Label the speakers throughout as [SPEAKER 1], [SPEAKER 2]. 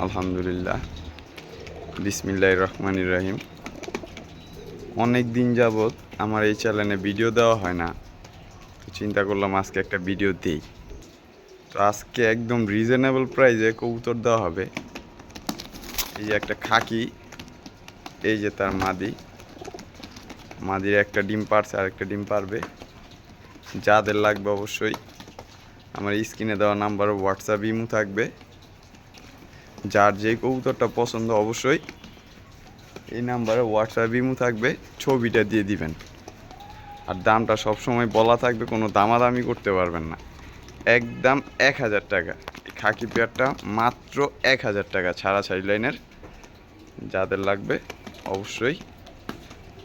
[SPEAKER 1] আলহামদুলিল্লাহ। বিসমিল্লাহির রহমানির রহিম। অনেক দিন যাবৎ আমার এই চ্যানেলে ভিডিও দেওয়া হয় না, তো চিন্তা করলাম আজকে একটা ভিডিও দিই। তো আজকে একদম রিজনেবল প্রাইসে কবুতর দেওয়া হবে। এই যে একটা খাকি, এই যে তার মাদির একটা ডিম পারছে, আর একটা ডিম পারবে। যাদের লাগবে অবশ্যই আমার স্ক্রিনে দেওয়া নাম্বার হোয়াটসঅ্যাপ ইমো থাকবে। যার যেই কবুতরটা পছন্দ অবশ্যই এই নাম্বারে হোয়াটসঅ্যাপ ইমো থাকবে, ছবিটা দিয়ে দিবেন। আর দামটা সবসময় বলা থাকবে, কোনো দামাদামি করতে পারবেন না। একদম 1000 টাকা। এই খাকি পেয়ারটা মাত্র 1000 টাকা ছাড়া ছাড়ি লাইনের। যাদের লাগবে অবশ্যই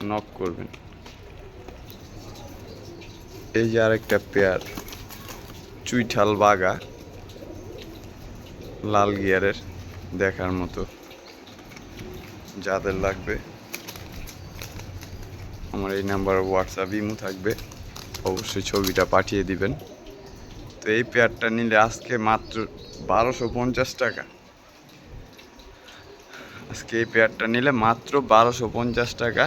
[SPEAKER 1] নক করবেন। এই যে আরেকটা পেয়ার, চুইঠাল বাগা, লাল গিয়ারের, দেখার মতো। যাদের লাগবে আমার এই নাম্বারে হোয়াটসঅ্যাপ ইমো থাকবে, অবশ্যই ছবিটা পাঠিয়ে দিবেন। তো এই পেয়ারটা নিলে আজকে মাত্র 1250 টাকা। আজকে এই পেয়ারটা নিলে মাত্র 1250 টাকা।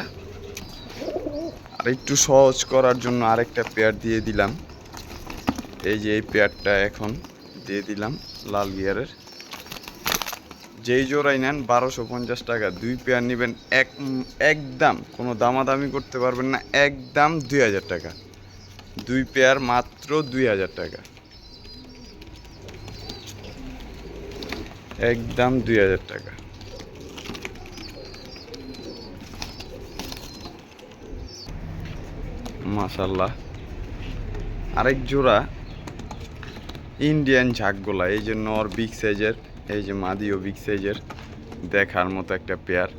[SPEAKER 1] আর একটু সহজ করার জন্য আরেকটা পেয়ার দিয়ে দিলাম। এই যে এই পেয়ারটা এখন দিয়ে দিলাম, লাল গিয়ারের। যেই জোড়াই নেন 1250 টাকা। দুই পেয়ার নেবেন একদম কোনো দামাদামি করতে পারবেন না, একদম 2000 টাকা। দুই পেয়ার মাত্র 2000 টাকা, একদম 2000 টাকা। মাশাল্লাহ। আরেক জোড়া ইন্ডিয়ান ঝাকগোলা, এই যে নর বিগ সাইজের, এই যে মাদিও বিগ সাইজের, দেখার মতো একটা পেয়ার।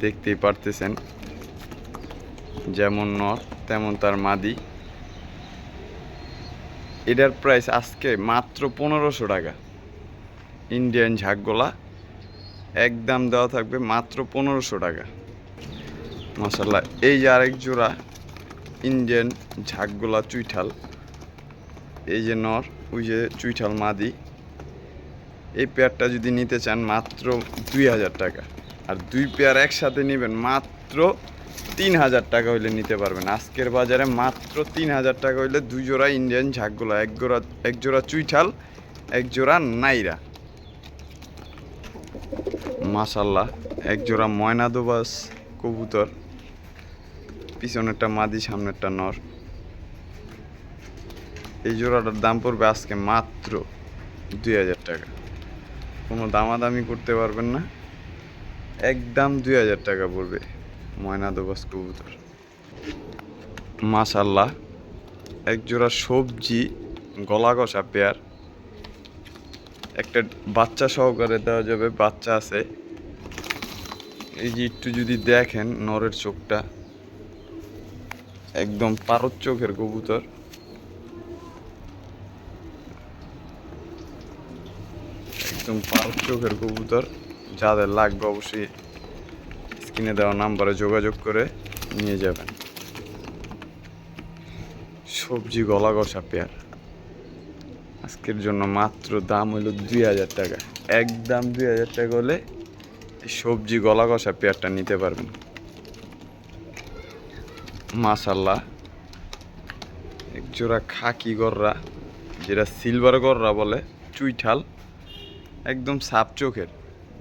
[SPEAKER 1] দেখতেই পারতেছেন, যেমন নর তেমন তার মাদি। এটার প্রাইস আজকে মাত্র 1500 টাকা। ইন্ডিয়ান ঝাকগোলা একদম দেওয়া থাকবে মাত্র 1500 টাকা। মাশাল্লাহ। এই যে আরেক জোড়া ইন্ডিয়ান ঝাকগোলা চুইঠাল, এই যে নর, ওই যে চুইঠাল মাদি। এই পেয়ারটা যদি নিতে চান মাত্র 2000 টাকা। আর দুই পেয়ার একসাথে নেবেন মাত্র 3000 টাকা হইলে নিতে পারবেন। আজকের বাজারে মাত্র 3000 টাকা হইলে দুই জোড়া ইন্ডিয়ান ঝাকগোলা, এক জোড়া চুইঠাল, এক জোড়া নাইরা। মাশাল্লাহ। এক জোড়া ময়নাদোবাস কবুতর, পিছনেরটা মাদি, সামনেরটা নর। এই জোড়াটার দাম পড়বে আজকে মাত্র 2000 টাকা। কোনো দামাদামি করতে পারবেন না, একদম 2000 টাকা পড়বে ময়নাদোবাস কবুতর। মাশাল্লাহ। এক জোড়া সবজি গলা কষা পেয়ার, একটা বাচ্চা সহকারে দেওয়া যাবে, বাচ্চা আছে। এই যে একটু যদি দেখেন নরের চোখটা, একদম পারদ চোখের কবুতর। একদম পারদ চোখের কবুতর। যাদের লাগবে অবশ্যই স্ক্রিনে দেওয়া নাম্বারে যোগাযোগ করে নিয়ে যাবেন। সবজি গলা কষা পেয়ার আজকের জন্য মাত্র দাম হইল 2000 টাকা। একদম 2000 টাকা হলে এই সবজি গলা কষা পেয়ারটা নিতে পারবেন। মাশাল্লাহ। এক জোড়া খাকি গররা, যেটা সিলভার গররা বলে, চুইঠাল, একদম সাপ চোখের।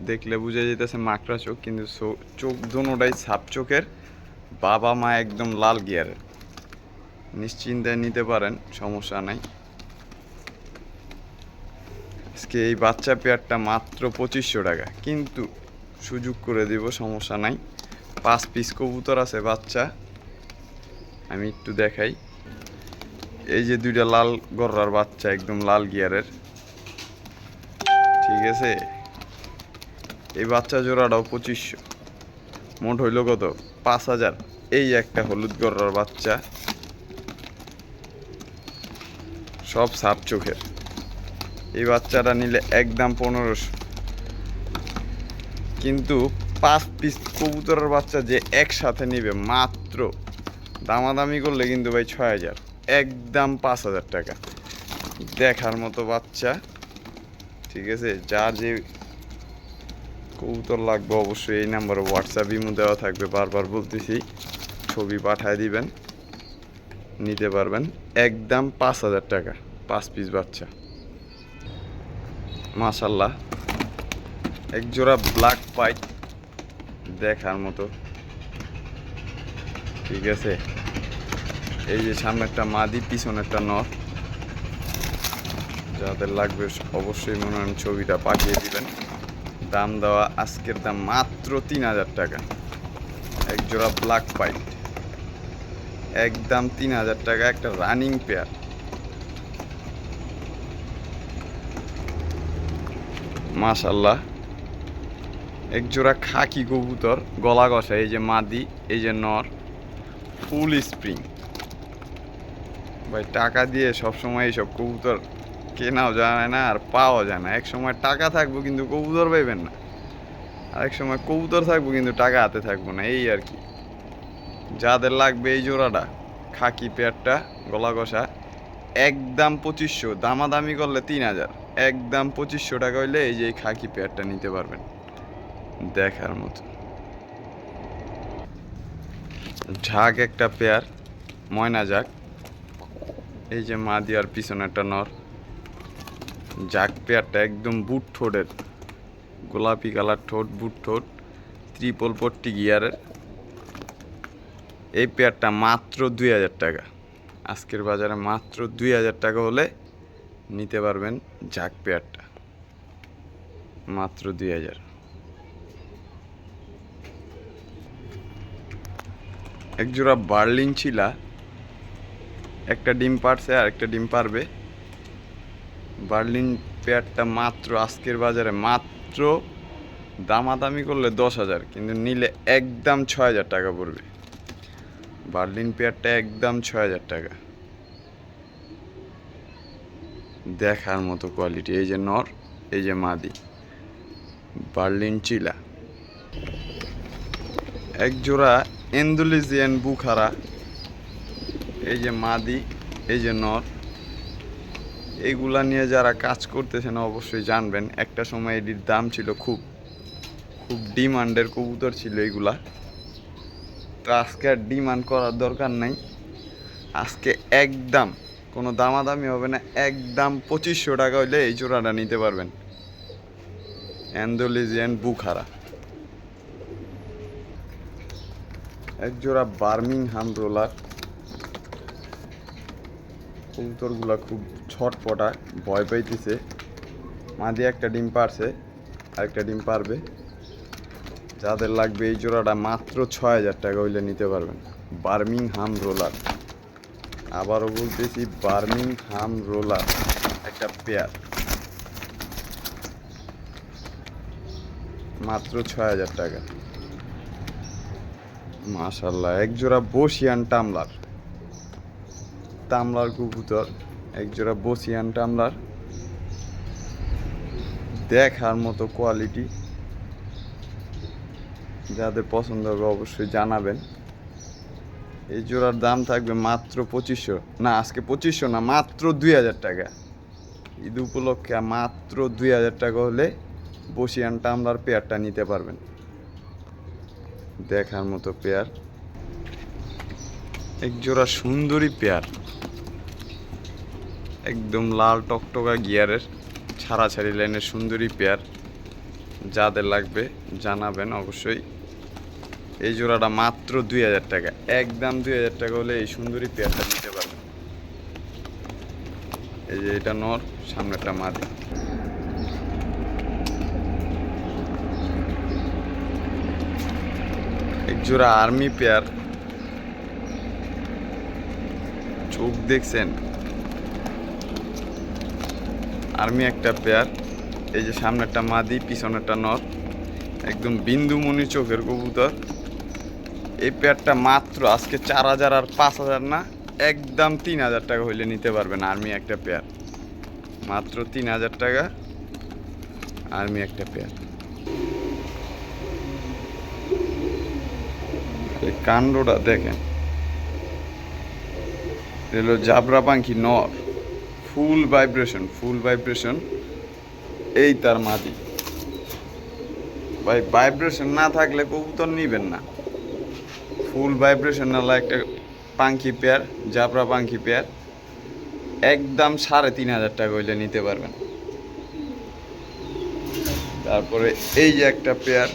[SPEAKER 1] দেখলে বোঝা যেতেছে মাকড়া চোখ, কিন্তু চোখ দোনোটাই সাপ চোখের। বাবা মা একদম লাল গিয়ারের। নিশ্চিন্তায় নিতে পারেন, সমস্যা নাই। আজকে এই বাচ্চা পেয়ারটা মাত্র 2500 টাকা, কিন্তু সুযোগ করে দিব, সমস্যা নাই। 5 পিস কবুতর আছে বাচ্চা, আমি একটু দেখাই। এই যে দুইটা লাল গররার বাচ্চা, একদম লাল গিয়ারের, ঠিক আছে। এই বাচ্চা জোড়াটাও 2500, মোট হইল কত? 5000। এই একটা হলুদ গররার বাচ্চা, সব সাপ চোখের। এই বাচ্চাটা নিলে একদম 1500, কিন্তু 5 পিস কবুতরের বাচ্চা যে একসাথে নিবে মাত্র, দামাদামি করলে কিন্তু ভাই 6000, একদম 5000 টাকা। দেখার মতো বাচ্চা, ঠিক আছে, যার যে কবুতর লাগবে অবশ্যই এই নাম্বারে হোয়াটসঅ্যাপ ইমো দেওয়া থাকবে, বারবার বলতেছি, ছবি পাঠায় দিবেন, নিতে পারবেন। একদম 5,000 টাকা 5 পিস বাচ্চা। মাশাল্লাহ, এক জোড়া ব্ল্যাক পাইট দেখার মতো। ঠিক আছে, এই যে সামনেরটা মাদি, পিছনেরটা নর। যাদের লাগবে অবশ্যই মনে হয় ছবিটা পাঠিয়ে দিবেন। দাম দেওয়া আজকের দাম মাত্র 3,000 টাকা। এক জোড়া ব্ল্যাক পাইট একদম 3,000 টাকা, একটা রানিং পেয়ার। মাশাল্লাহ, এক জোড়া খাকি কবুতর, গলা কষা। এই যে মাদি, এই যে নর, ফুল স্প্রিং। ভাই টাকা দিয়ে সবসময় এইসব কবুতর কেনাও যায় না আর পাওয়া যায় না। এক সময় টাকা থাকবো কিন্তু কবুতর পাইবেন না, আরেক সময় কবুতর থাকবো কিন্তু টাকা হাতে থাকবো না, এই আর কি। যাদের লাগবে এই জোড়াটা, খাকি পেয়ারটা, গলা কষা, একদম 2500, দামাদামি করলে 3,000, একদম 2500 টাকা হইলে এই যে এই খাকি পেয়ারটা নিতে পারবেন। দেখার মতো ঝাঁক একটা পেয়ার, ময়না ঝাঁক। এই যে মাদি আর পিছনে একটা নর। ঝাঁক পেয়ারটা একদম বুট ঠোঁটের, গোলাপি কালার ঠোঁট, বুট ঠোঁট, ত্রিপল পট্টি গিয়ারের। এই পেয়ারটা মাত্র 2,000 টাকা। আজকের বাজারে মাত্র 2,000 টাকা হলে নিতে পারবেন ঝাঁক পেয়ারটা, মাত্র 2,000। এক জোড়া বার্লিন ছিলা, একটা ডিম পারছে আর একটা ডিম পারবে। বার্লিন পেয়ারটা মাত্র আজকের বাজারে মাত্র দামাদামি করলে 10,000, কিন্তু নিলে একদম 6,000 টাকা পড়বে। বার্লিন পেয়ারটা একদম 6,000 টাকা। দেখার মতো কোয়ালিটি। এই যে নর, এই যে মাদি, বার্লিন চিলা। এক জোড়া ইন্দোনেশিয়ান বুখারা। এই যে মাদি, এই যে নর। এইগুলা নিয়ে যারা কাজ করতেছেন অবশ্যই জানবেন, একটা সময় এটির দাম ছিল খুব ডিমান্ডের কবুতর ছিল এইগুলা। তো আজকে আর ডিমান্ড করার দরকার নাই, আজকে একদম কোনো দামাদামি হবে না, একদম 2500 টাকা হইলে এই জোড়াটা নিতে পারবেন। Indonesian Bukhara. এক জোড়া বার্মিংহাম রোলার। কবুতরগুলা খুব ছটপটা, ভয় পাইতেছে। মাদি একটা ডিম পারছে, আরেকটা ডিম পারবে। যাদের লাগবে এই জোড়াটা মাত্র 6,000 টাকা হইলে নিতে পারবেন। বার্মিংহাম রোলার, আবারও বলতেছি, বার্মিংহাম রোলার একটা পেয়ার, মাত্র 6,000 টাকা। মাশাল্লাহ, এক জোড়া বসিয়ান টামলার, তামলার কবুতর। এক জোড়া বসিয়ান টামলার, দেখার মতো কোয়ালিটি। যাদের পছন্দ হবে অবশ্যই জানাবেন। এই জোড়ার দাম থাকবে মাত্র 2500, না আজকে 2500 না, মাত্র 2,000 টাকা। ঈদ উপলক্ষে মাত্র 2,000 টাকা হলে বসিয়ান টামলার পেয়ারটা নিতে পারবেন। দেখার মতো পেয়ার। এক জোড়া সুন্দরী পেয়ার, একদম লাল টকটকা গিয়ারের, ছাড়াছাড়ি লাইনের সুন্দরী পেয়ার। যাদের লাগবে জানাবেন অবশ্যই। এই জোড়াটা মাত্র 2,000 টাকা, একদম 2,000 টাকা হলে এই সুন্দরী পেয়ারটা নিতে পারবেন। এই যে এটা নর, সামনেটা মাদি। এক জোড়া আর্মি পেয়ার, চোখ দেখছেন, আর্মি একটা পেয়ার। এই যে সামনেরটা মাদি, পিছনেরটা নর, একদম বিন্দুমণি চোখের কবুতর। এই পেয়ারটা মাত্র আজকে 4,000 আর 5,000 না, একদম 3,000 টাকা হইলে নিতে পারবেন। আর্মি একটা পেয়ার, মাত্র 3,000 টাকা, আর্মি একটা পেয়ার। কাণ্ডটা দেখেন, এলো জাবরা পাখি নর, ফুল ভাইব্রেশন, ফুল ভাইব্রেশন। এই তার মাদি ভাই, ভাইব্রেশন না থাকলে কবুতর নিবেন না। ফুল ভাইব্রেশন নালা একটা পাঙ্খি পেয়ার, জাবরা পাঙ্খি পেয়ার, একদম 3,500 টাকা হইলে নিতে পারবেন। তারপরে এই যে একটা পেয়ার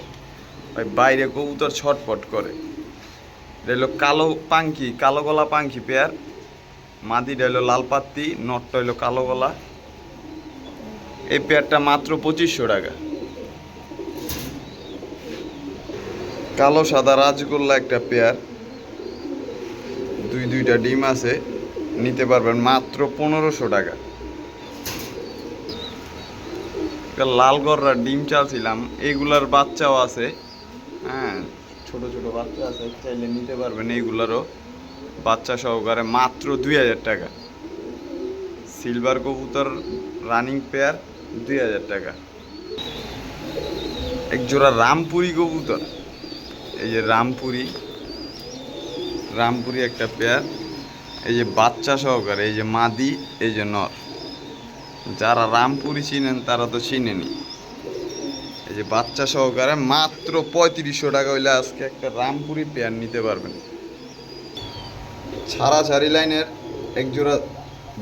[SPEAKER 1] ভাই, বাইরে কবুতর ছটপট করে, এটা হলো কালো পাঙ্খি, কালো গলা পাঙ্খি পেয়ার। মাদিটা হলো লাল পাত্তি, নটটা হলো কালো গলা। এই পেয়ারটা মাত্র 2500 টাকা। কালো সাদা রাজগোল্লা একটা পেয়ার, দুইটা ডিম আছে, নিতে পারবেন মাত্র 1500 টাকা। লাল গররা ডিম চালছিলাম, এগুলার বাচ্চাও আছে। হ্যাঁ, ছোট ছোট বাচ্চা আছে, চাইলে নিতে পারবেন এইগুলারও বাচ্চা সহকারে মাত্র 2000 টাকা। সিলভার কবুতর রানিং পেয়ার 2000 টাকা। এক জোড়া রামপুরি কবুতর, এই যে রামপুরি একটা পেয়ার, এই যে বাচ্চা সহকারে, এই যে মাদি, এই যে নর। যারা রামপুরি চিনেন তারা তো চিনেনি। এই যে বাচ্চা সহকারে মাত্র 3500 টাকা হইলে আজকে একটা রামপুরি পেয়ার নিতে পারবেন। ছাড়াছাড়ি লাইনের এক জোড়া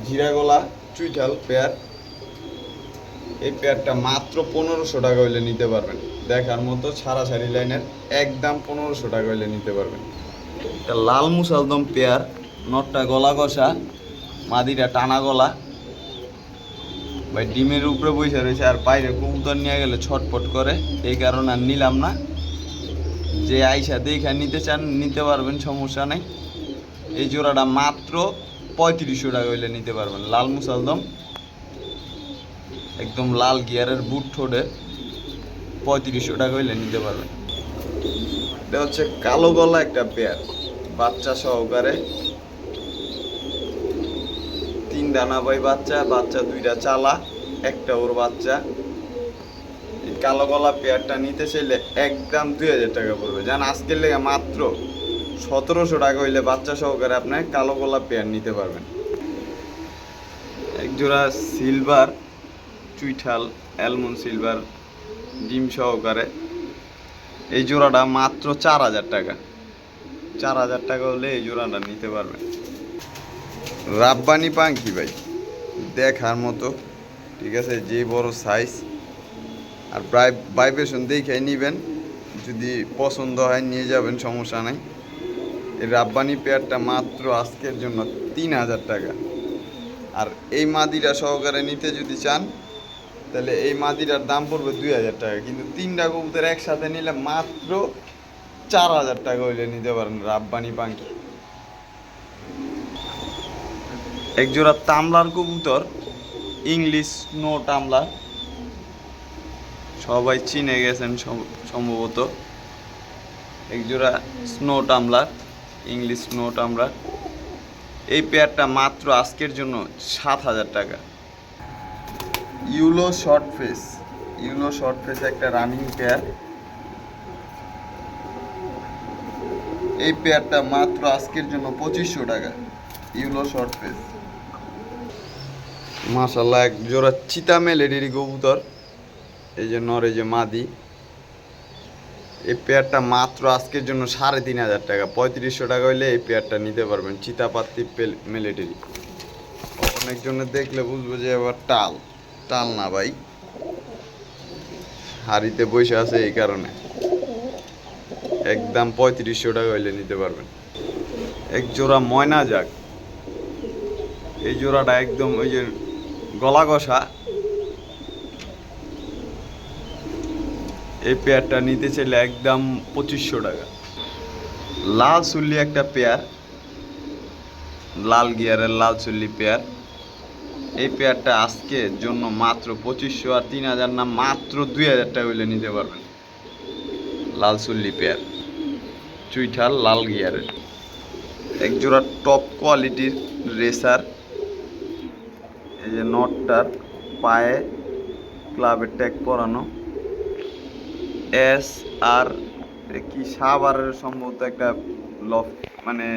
[SPEAKER 1] জিরা গলা চুইঠাল পেয়ার, এই পেয়ারটা মাত্র 1500 টাকা হইলে নিতে পারবেন। দেখার মতো ছাড়াছাড়ি লাইনের, একদম 1500 টাকা হইলে নিতে পারবেন। একটা লাল মুসালদম পেয়ার, নটটা গলা কষা, মাদিটা টানা গলা ভাই, ডিমের উপরে বসে রয়েছে, আর বাইরে কবুতর নিয়ে গেলে ছটপট করে, এই কারণে আর নিলাম না। যে আইসা দেখে নিতে চান নিতে পারবেন, সমস্যা নেই। এই জোড়াটা মাত্র 3500 টাকা হইলে নিতে পারবেন। লাল মুসালদম, একদম লাল গিয়ারের বুট ঠোঁটে, 3500 টাকা হইলে নিতে পারবেন। এটা হচ্ছে কালো গলা একটা পেয়ার, বাচ্চা সহকারে, 3 দানা ভাই বাচ্চা, বাচ্চা 2টা চালা, একটা ওর বাচ্চা। এই কালো গলা পেয়ারটা নিতে চাইলে একদম 2000 টাকা পড়বে। জান আজকের লেগে মাত্র 1700 টাকা হইলে বাচ্চা সহকারে আপনি কালো গলা পেয়ার নিতে পারবেন। একজোড়া সিলভার চুইঠাল অ্যালমন্ড সিলভার ডিম সহকারে, এই জোড়াটা মাত্র 4000 টাকা। 4000 টাকা হলে এই জোড়াটা নিতে পারবেন। রাব্বানি পাঙ্খি ভাই, দেখার মতো, ঠিক আছে, যে বড় সাইজ, আর প্রায় ভাইব্রেশন দেখে নিবেন, যদি পছন্দ হয় নিয়ে যাবেন, সমস্যা নাই। এই রাব্বানি পেয়ারটা মাত্র আজকের জন্য 3000 টাকা। আর এই মাদিরা সহকারে নিতে যদি চান তাহলে এই মাদিরার দাম পড়বে 2000 টাকা, কিন্তু 3টা কবুতর একসাথে নিলে মাত্র 4000 টাকা হইলে নিতে পারেন রাব্বানি পাঙ্খি। একজোড়া তামলার কবুতর, ইংলিশ স্নো টামলার, সবাই চিনে গেছেন সম্ভবত। একজোড়া স্নো টামলার, ইংলিশ স্নো টামলার, এই পেয়ারটা মাত্র আজকের জন্য 7000 টাকা। ইউলো শর্ট ফেস একটা রানিং পেয়ার, এই পেয়ারটা মাত্র আজকের জন্য 2500 টাকা। ইউলো শর্ট ফেস, মাশাআল্লাহ, এক জোড়া চিতা মেলেডির কবুতর, এই যে নর, এই যে মাদি। এই পেয়ারটা মাত্র আজকের জন্য 3500 টাকা। 3500 টাকা হইলে এই পেয়ারটা নিতে পারবেন, চিতাপাত্তি মিলিটারি। অনেকজনে দেখলে বুঝবো যে এবার টাল না ভাই, হাড়িতে বসে আছে, এই কারণে। একদম 3500 টাকা হইলে নিতে পারবেন। এক জোড়া ময়না যাক, এই জোড়াটা একদম ওই যে গলা কষা, এই পেয়ারটা নিতে চাইলে একদম 2500 টাকা। লাল চুল্লি একটা পেয়ার, লাল গিয়ারের লাল চুল্লি পেয়ার, এই পেয়ারটা আজকের জন্য মাত্র 2500, আর 3000 না, মাত্র 2000 টাকা হইলে নিতে পারবেন। লাল চুল্লি পেয়ার, চুইঠাল লাল গিয়ারের, এক জোড়া টপ কোয়ালিটির রেসার, এই যে নটটার পায়ে ক্লাবের ট্যাগ পরানো, আর কি সাবারের সম্ভবত একটা মানে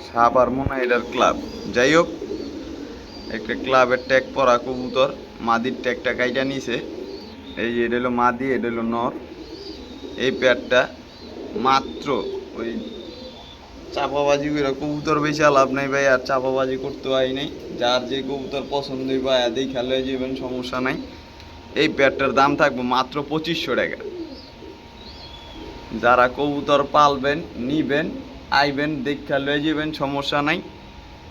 [SPEAKER 1] সাবার মনে হয় এটার ক্লাব। যাই হোক, একটা ক্লাবের ট্যাগ পরা কবুতর, মাদির ট্যাগটা কাইটা নিছে। এই যে এটা হলো মাদি, এটা হলো নর। এই পেয়ারটা মাত্র ওই চাপাবাজি করে কবুতর বেশি লাভ নাই ভাই, আর চাপাবাজি করতে হয় নাই। যার যে কবুতর পছন্দ হইবা এদেরই খেলে যাবেন, সমস্যা নাই। এই পেয়ারটার দাম থাকবে মাত্র 2500 টাকা। যারা কবুতর পালবেন, নিবেন, আইবেন, দেখা লয়ে যাবেন, সমস্যা নাই।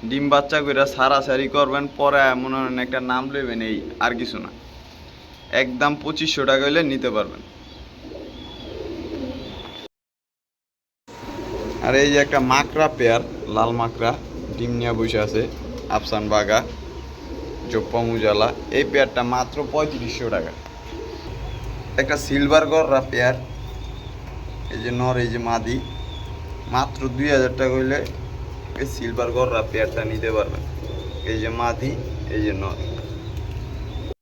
[SPEAKER 1] ডিম বাচ্চা করে সারাসারি করবেন, পরে মনে হয় একটা নাম লইবেন, এই আর কিছু না। একদম 2500 টাকা হইলে নিতে পারবেন। আর এই যে একটা মাকড়া পেয়ার, লাল মাকড়া, ডিম নিয়ে বসে আছে, আফসান বাগা, জোপ্পা মুজালা। এই পেয়ারটা মাত্র 3500 টাকা। একটা সিলভার গররা পেয়ার, এই যে নর, এই যে মাদি, মাত্র 2000 টাকা হইলে এই সিলভার গররা পেয়ারটা নিতে পারবেন। এই যে মাদি, এই যে নর।